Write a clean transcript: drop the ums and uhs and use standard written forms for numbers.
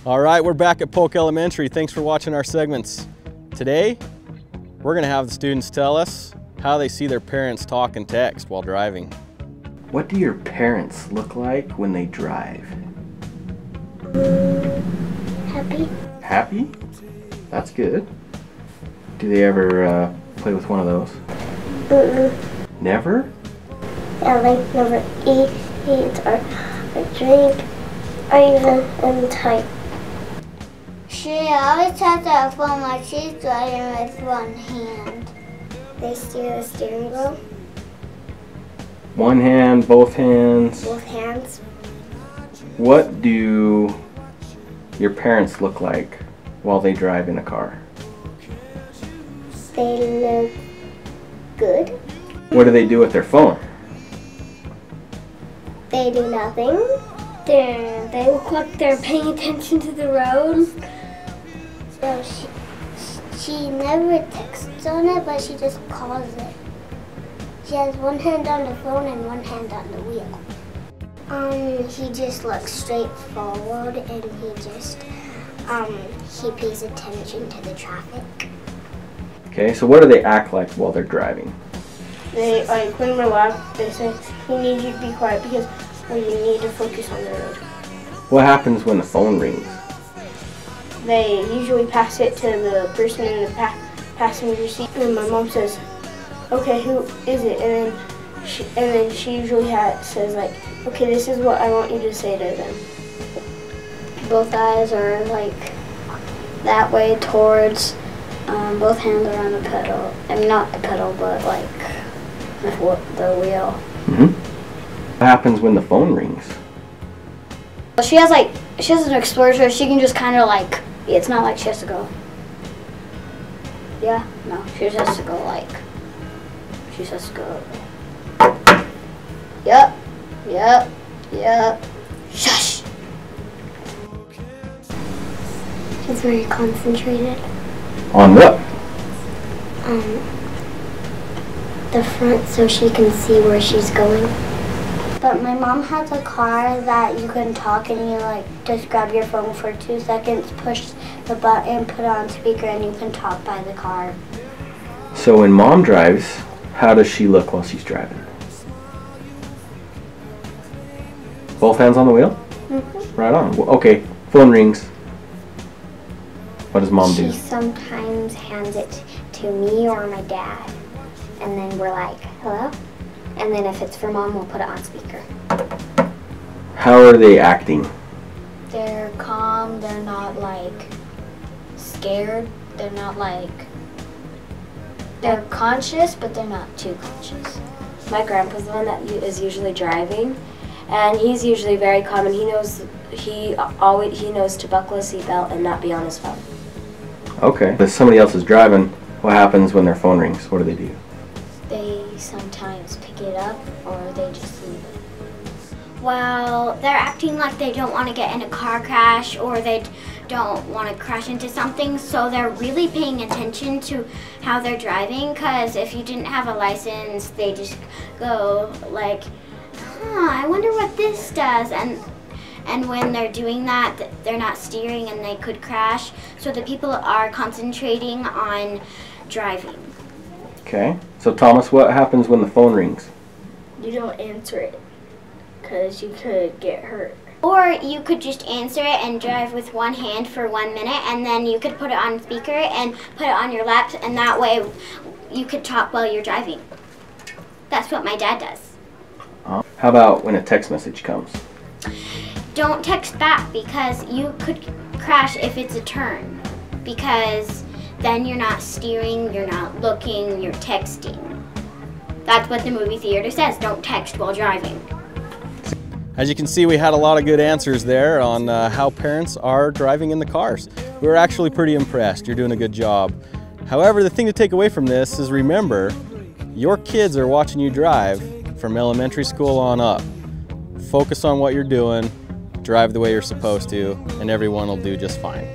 All right, we're back at Polk Elementary. Thanks for watching our segments. Today, we're gonna have the students tell us how they see their parents talk and text while driving. What do your parents look like when they drive? Happy. Happy? That's good. Do they ever play with one of those? Never? Yeah, like never eat or drink or even type. She always has her phone while she's driving with one hand. They steer the steering wheel. One hand, both hands. Both hands. What do your parents look like while they drive in a car? They look good. What do they do with their phone? They do nothing. They look like they're paying attention to the road. So she never texts on it, but she just calls it. She has one hand on the phone and one hand on the wheel. He just looks straight forward and he pays attention to the traffic. Okay, so what do they act like while they're driving? They, like, when we're loud, they say, we need you to be quiet because we need to focus on the road. What happens when the phone rings? They usually pass it to the person in the passenger seat, and my mom says, okay, who is it? And then she usually says, like, okay, this is what I want you to say to them. Both eyes are like that way towards, both hands are on the pedal. I mean, not the pedal, but like the wheel. What happens when the phone rings? She has an explorer, she can just kind of like, it's not like she has to go. Yeah, no, she just has to go like, she just has to go. Yep. Shush. She's very concentrated. On what? The front so she can see where she's going. But my mom has a car that you can talk and you like just grab your phone for 2 seconds, push the button, put it on speaker, and you can talk by the car. So when mom drives, how does she look while she's driving? Both hands on the wheel? Right on. Well, okay, phone rings. What does mom do? She sometimes hands it to me or my dad. And then we're like, hello? And then if it's for mom, we'll put it on speaker. How are they acting? They're calm, they're not like scared, they're not like, they're conscious, but they're not too conscious. My grandpa's the one that is usually driving, and he's usually very calm, and he knows to buckle his seatbelt and not be on his phone. Okay. If somebody else is driving, what happens when their phone rings? What do? They sometimes pick it up or they just leave it. Well, they're acting like they don't want to get in a car crash or they don't want to crash into something, so they're really paying attention to how they're driving, because if you didn't have a license, they just go like, I wonder what this does, and when they're doing that, they're not steering and they could crash, so the people are concentrating on driving. Okay. So Thomas, what happens when the phone rings? You don't answer it because you could get hurt. Or you could just answer it and drive with one hand for 1 minute, and then you could put it on speaker and put it on your lap, and that way you could talk while you're driving. That's what my dad does. How about when a text message comes? Don't text back, because you could crash if it's a turn, because then you're not steering, you're not looking, you're texting. That's what the movie theater says, don't text while driving. As you can see, we had a lot of good answers there on how parents are driving in the cars. We were actually pretty impressed. You're doing a good job. However, the thing to take away from this is, remember, your kids are watching you drive from elementary school on up. Focus on what you're doing, drive the way you're supposed to, and everyone will do just fine.